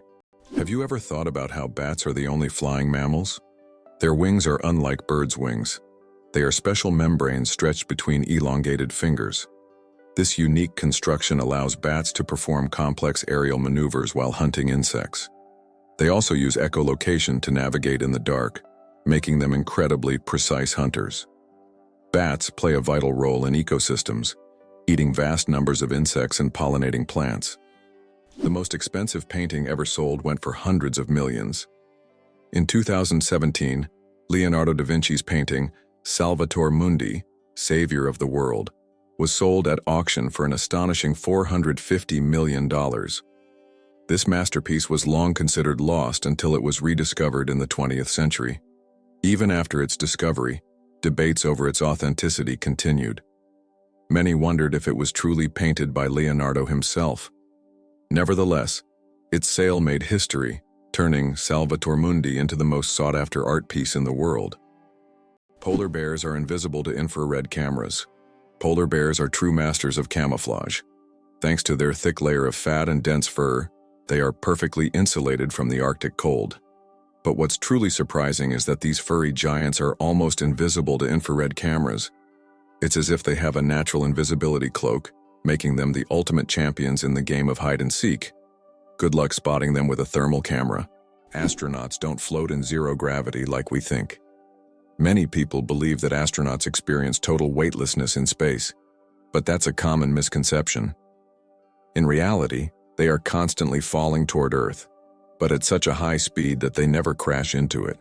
Have you ever thought about how bats are the only flying mammals? Their wings are unlike birds' wings. They are special membranes stretched between elongated fingers. This unique construction allows bats to perform complex aerial maneuvers while hunting insects. They also use echolocation to navigate in the dark, making them incredibly precise hunters. Bats play a vital role in ecosystems, eating vast numbers of insects and pollinating plants. The most expensive painting ever sold went for hundreds of millions. In 2017, Leonardo da Vinci's painting, Salvator Mundi, Savior of the World, was sold at auction for an astonishing $450 million. This masterpiece was long considered lost until it was rediscovered in the 20th century. Even after its discovery, debates over its authenticity continued. Many wondered if it was truly painted by Leonardo himself. Nevertheless, its sale made history, turning Salvator Mundi into the most sought-after art piece in the world. Polar bears are invisible to infrared cameras. Polar bears are true masters of camouflage. Thanks to their thick layer of fat and dense fur, they are perfectly insulated from the Arctic cold. But what's truly surprising is that these furry giants are almost invisible to infrared cameras. It's as if they have a natural invisibility cloak, making them the ultimate champions in the game of hide and seek. Good luck spotting them with a thermal camera. Astronauts don't float in zero gravity like we think. Many people believe that astronauts experience total weightlessness in space, but that's a common misconception. In reality, they are constantly falling toward Earth, but at such a high speed that they never crash into it.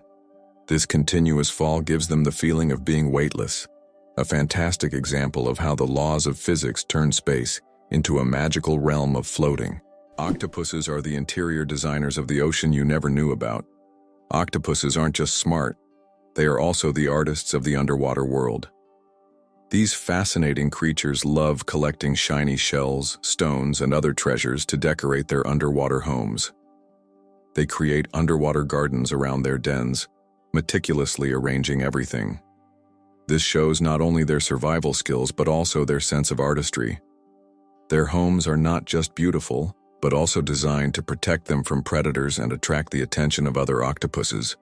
This continuous fall gives them the feeling of being weightless, a fantastic example of how the laws of physics turn space into a magical realm of floating. Octopuses are the interior designers of the ocean you never knew about. Octopuses aren't just smart, they are also the artists of the underwater world. These fascinating creatures love collecting shiny shells, stones, and other treasures to decorate their underwater homes. They create underwater gardens around their dens, meticulously arranging everything. This shows not only their survival skills but also their sense of artistry. Their homes are not just beautiful, but also designed to protect them from predators and attract the attention of other octopuses.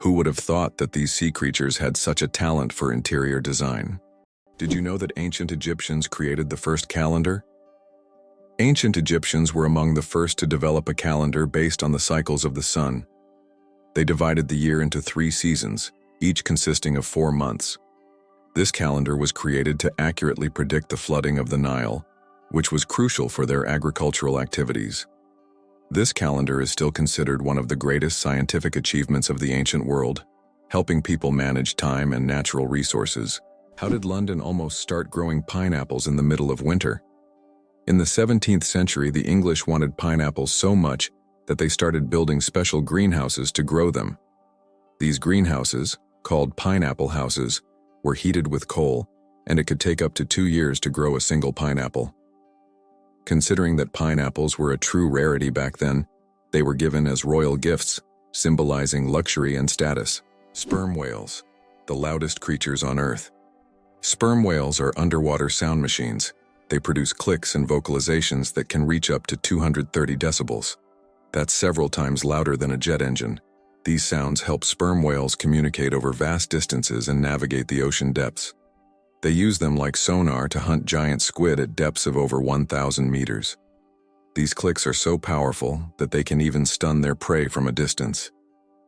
Who would have thought that these sea creatures had such a talent for interior design? Did you know that ancient Egyptians created the first calendar? Ancient Egyptians were among the first to develop a calendar based on the cycles of the sun. They divided the year into 3 seasons, each consisting of 4 months. This calendar was created to accurately predict the flooding of the Nile, which was crucial for their agricultural activities. This calendar is still considered one of the greatest scientific achievements of the ancient world, helping people manage time and natural resources. How did London almost start growing pineapples in the middle of winter? In the 17th century, the English wanted pineapples so much that they started building special greenhouses to grow them. These greenhouses, called pineapple houses, were heated with coal, and it could take up to 2 years to grow a single pineapple. Considering that pineapples were a true rarity back then, they were given as royal gifts, symbolizing luxury and status. Sperm whales, the loudest creatures on Earth. Sperm whales are underwater sound machines. They produce clicks and vocalizations that can reach up to 230 decibels. That's several times louder than a jet engine. These sounds help sperm whales communicate over vast distances and navigate the ocean depths. They use them like sonar to hunt giant squid at depths of over 1,000 meters. These clicks are so powerful that they can even stun their prey from a distance.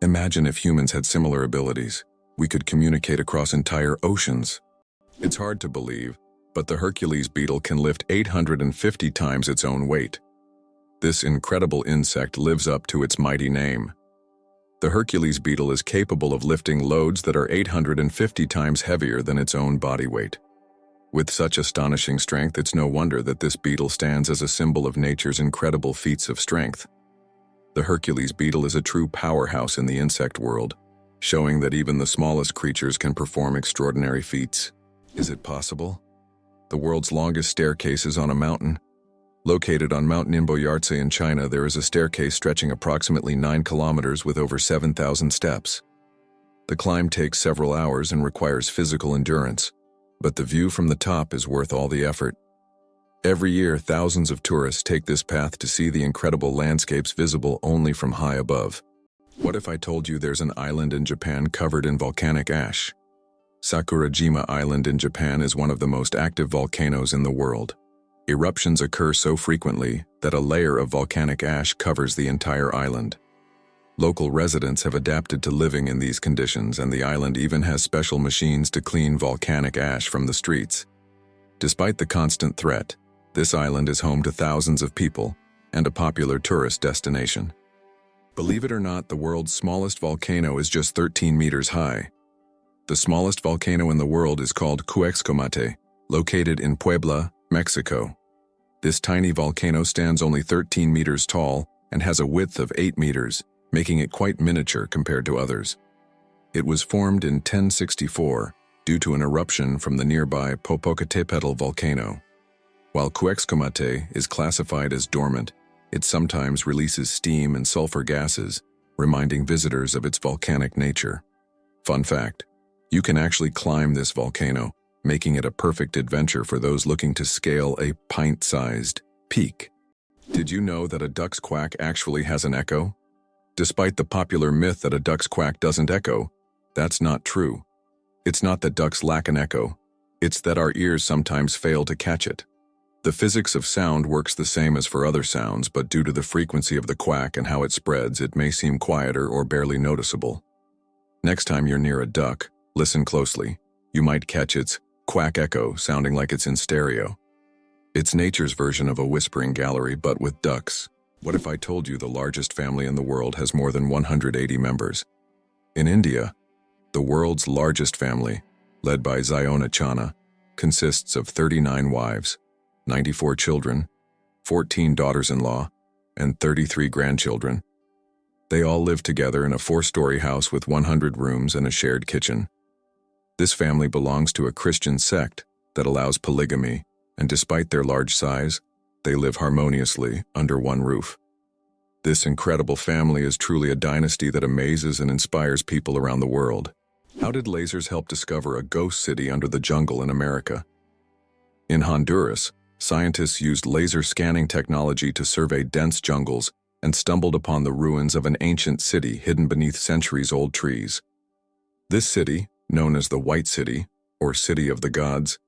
Imagine if humans had similar abilities. We could communicate across entire oceans. It's hard to believe, but the Hercules beetle can lift 850 times its own weight. This incredible insect lives up to its mighty name. The Hercules beetle is capable of lifting loads that are 850 times heavier than its own body weight. With such astonishing strength, it's no wonder that this beetle stands as a symbol of nature's incredible feats of strength. The Hercules beetle is a true powerhouse in the insect world, showing that even the smallest creatures can perform extraordinary feats. Is it possible? The world's longest staircase is on a mountain. Located on Mount Ningbo in China, there is a staircase stretching approximately 9 kilometers with over 7,000 steps. The climb takes several hours and requires physical endurance, but the view from the top is worth all the effort. Every year, thousands of tourists take this path to see the incredible landscapes visible only from high above. What if I told you there's an island in Japan covered in volcanic ash? Sakurajima Island in Japan is one of the most active volcanoes in the world. Eruptions occur so frequently that a layer of volcanic ash covers the entire island. Local residents have adapted to living in these conditions, and the island even has special machines to clean volcanic ash from the streets. Despite the constant threat, this island is home to thousands of people and a popular tourist destination. Believe it or not, the world's smallest volcano is just 13 meters high. The smallest volcano in the world is called Cuexcomate, located in Puebla, Mexico. This tiny volcano stands only 13 meters tall and has a width of 8 meters, making it quite miniature compared to others. It was formed in 1064 due to an eruption from the nearby Popocatépetl volcano. While Cuexcomate is classified as dormant, it sometimes releases steam and sulfur gases, reminding visitors of its volcanic nature. Fun fact: you can actually climb this volcano, making it a perfect adventure for those looking to scale a pint-sized peak. Did you know that a duck's quack actually has an echo? Despite the popular myth that a duck's quack doesn't echo, that's not true. It's not that ducks lack an echo, it's that our ears sometimes fail to catch it. The physics of sound works the same as for other sounds, but due to the frequency of the quack and how it spreads, it may seem quieter or barely noticeable. Next time you're near a duck, listen closely. You might catch its quack echo sounding like it's in stereo. It's nature's version of a whispering gallery, but with ducks. What if I told you the largest family in the world has more than 180 members? In India, the world's largest family, led by Ziona Chana, consists of 39 wives, 94 children, 14 daughters-in-law, and 33 grandchildren. They all live together in a 4-story house with 100 rooms and a shared kitchen. This family belongs to a Christian sect that allows polygamy, and despite their large size, they live harmoniously under one roof. This incredible family is truly a dynasty that amazes and inspires people around the world. How did lasers help discover a ghost city under the jungle in America? In Honduras, scientists used laser scanning technology to survey dense jungles and stumbled upon the ruins of an ancient city hidden beneath centuries-old trees. This city, known as the White City, or City of the Gods,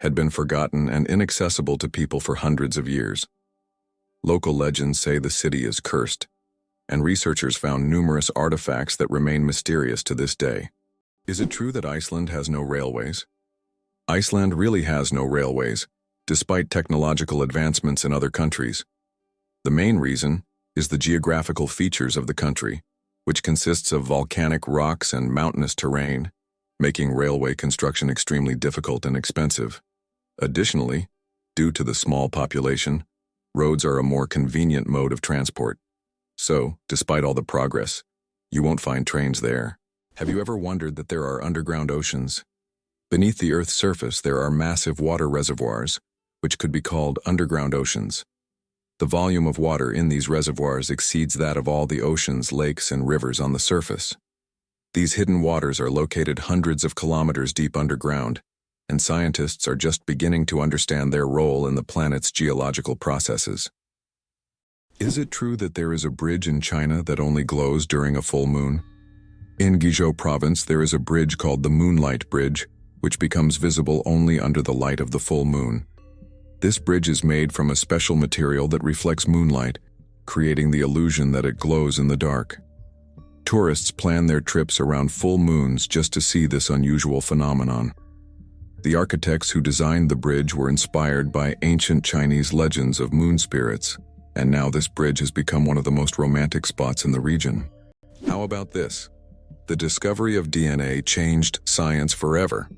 had been forgotten and inaccessible to people for hundreds of years. Local legends say the city is cursed, and researchers found numerous artifacts that remain mysterious to this day. Is it true that Iceland has no railways? Iceland really has no railways, despite technological advancements in other countries. The main reason is the geographical features of the country, which consists of volcanic rocks and mountainous terrain, making railway construction extremely difficult and expensive. Additionally, Due to the small population, roads are a more convenient mode of transport. So, despite all the progress, you won't find trains there. Have you ever wondered that there are underground oceans? Beneath the Earth's surface, there are massive water reservoirs, which could be called underground oceans. The volume of water in these reservoirs exceeds that of all the oceans, lakes, and rivers on the surface. These hidden waters are located hundreds of kilometers deep underground, and scientists are just beginning to understand their role in the planet's geological processes. Is it true that there is a bridge in China that only glows during a full moon? In Guizhou province, there is a bridge called the Moonlight Bridge, which becomes visible only under the light of the full moon. This bridge is made from a special material that reflects moonlight, creating the illusion that it glows in the dark. Tourists plan their trips around full moons just to see this unusual phenomenon. The architects who designed the bridge were inspired by ancient Chinese legends of moon spirits, and now this bridge has become one of the most romantic spots in the region. How about this? The discovery of DNA changed science forever.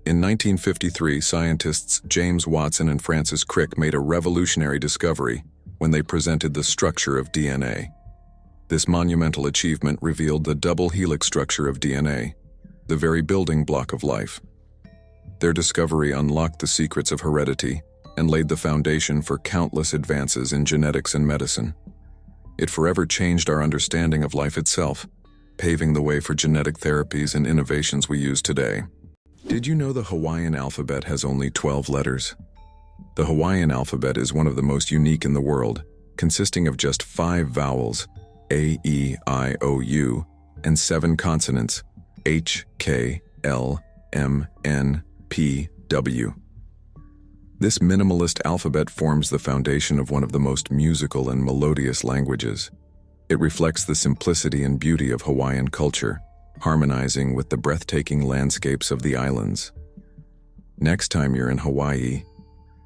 In 1953, scientists James Watson and Francis Crick made a revolutionary discovery when they presented the structure of DNA. This monumental achievement revealed the double helix structure of DNA, the very building block of life. Their discovery unlocked the secrets of heredity and laid the foundation for countless advances in genetics and medicine. It forever changed our understanding of life itself, paving the way for genetic therapies and innovations we use today. Did you know the Hawaiian alphabet has only 12 letters? The Hawaiian alphabet is one of the most unique in the world, consisting of just 5 vowels, A, E, I, O, U, and 7 consonants, H, K, L, M, N, P, W. This minimalist alphabet forms the foundation of one of the most musical and melodious languages. It reflects the simplicity and beauty of Hawaiian culture, harmonizing with the breathtaking landscapes of the islands. Next time you're in Hawaii,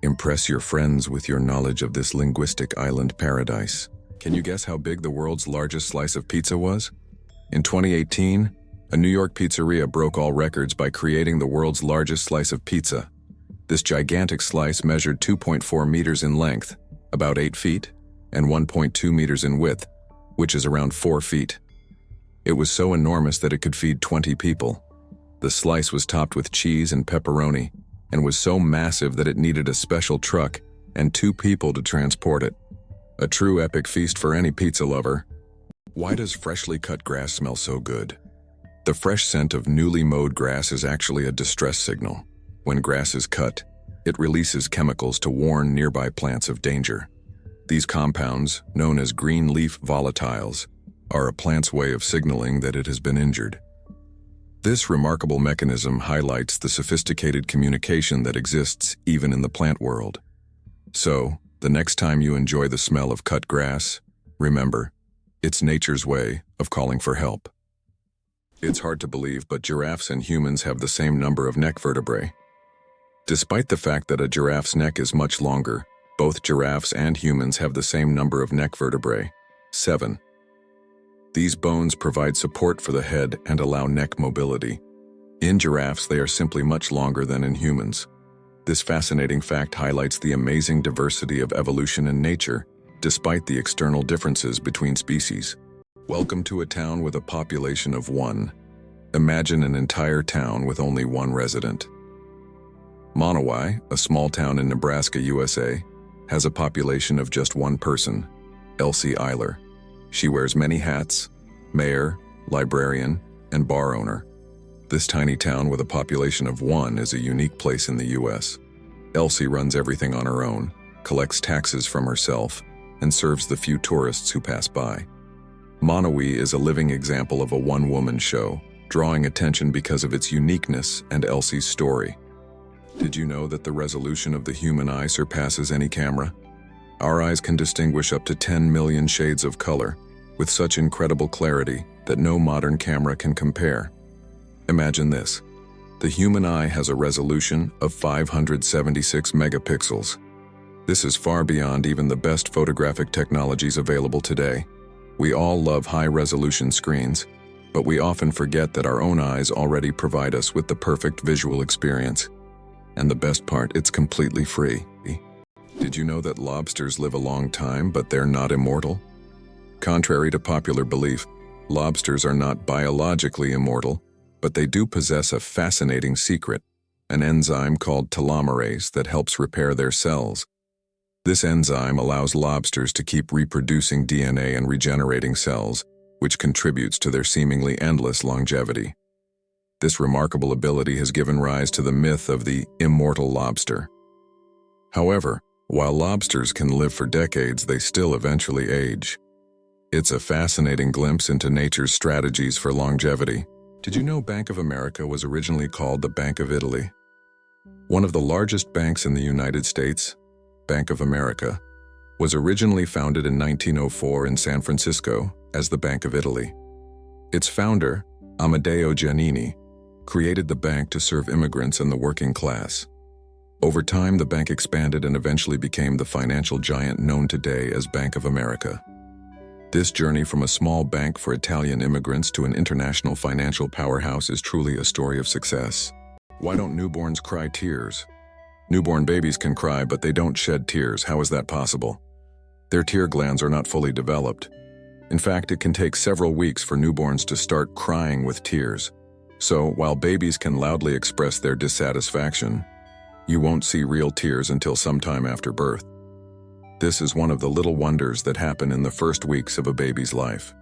impress your friends with your knowledge of this linguistic island paradise. Can you guess how big the world's largest slice of pizza was? In 2018, a New York pizzeria broke all records by creating the world's largest slice of pizza. This gigantic slice measured 2.4 meters in length, about 8 feet, and 1.2 meters in width, which is around 4 feet. It was so enormous that it could feed 20 people. The slice was topped with cheese and pepperoni, and was so massive that it needed a special truck and 2 people to transport it. A true epic feast for any pizza lover. Why does freshly cut grass smell so good? The fresh scent of newly mowed grass is actually a distress signal. When grass is cut, it releases chemicals to warn nearby plants of danger. These compounds, known as green leaf volatiles, are a plant's way of signaling that it has been injured. This remarkable mechanism highlights the sophisticated communication that exists even in the plant world. So, the next time you enjoy the smell of cut grass, remember, it's nature's way of calling for help. It's hard to believe, but giraffes and humans have the same number of neck vertebrae. Despite the fact that a giraffe's neck is much longer, both giraffes and humans have the same number of neck vertebrae, 7. These bones provide support for the head and allow neck mobility. In giraffes, they are simply much longer than in humans. This fascinating fact highlights the amazing diversity of evolution in nature, despite the external differences between species. Welcome to a town with a population of 1. Imagine an entire town with only 1 resident. Monowai, a small town in Nebraska, USA, has a population of just 1 person, Elsie Eiler. She wears many hats: mayor, librarian, and bar owner. This tiny town with a population of 1 is a unique place in the US. Elsie runs everything on her own, collects taxes from herself, and serves the few tourists who pass by. Monowai is a living example of a one-woman show, drawing attention because of its uniqueness and Elsie's story. Did you know that the resolution of the human eye surpasses any camera? Our eyes can distinguish up to 10 million shades of color, with such incredible clarity that no modern camera can compare. Imagine this. The human eye has a resolution of 576 megapixels. This is far beyond even the best photographic technologies available today. We all love high-resolution screens, but we often forget that our own eyes already provide us with the perfect visual experience. And the best part, it's completely free. Did you know that lobsters live a long time, but they're not immortal? Contrary to popular belief, lobsters are not biologically immortal, but they do possess a fascinating secret, an enzyme called telomerase that helps repair their cells. This enzyme allows lobsters to keep reproducing DNA and regenerating cells, which contributes to their seemingly endless longevity. This remarkable ability has given rise to the myth of the immortal lobster. However, while lobsters can live for decades, they still eventually age. It's a fascinating glimpse into nature's strategies for longevity. Did you know Bank of America was originally called the Bank of Italy? One of the largest banks in the United States, Bank of America, was originally founded in 1904 in San Francisco as the Bank of Italy. Its founder, Amedeo Giannini, created the bank to serve immigrants and the working class. Over time, the bank expanded and eventually became the financial giant known today as Bank of America. This journey from a small bank for Italian immigrants to an international financial powerhouse is truly a story of success. Why don't newborns cry tears? Newborn babies can cry, but they don't shed tears. How is that possible? Their tear glands are not fully developed. In fact, it can take several weeks for newborns to start crying with tears. So, while babies can loudly express their dissatisfaction, you won't see real tears until sometime after birth. This is one of the little wonders that happen in the first weeks of a baby's life.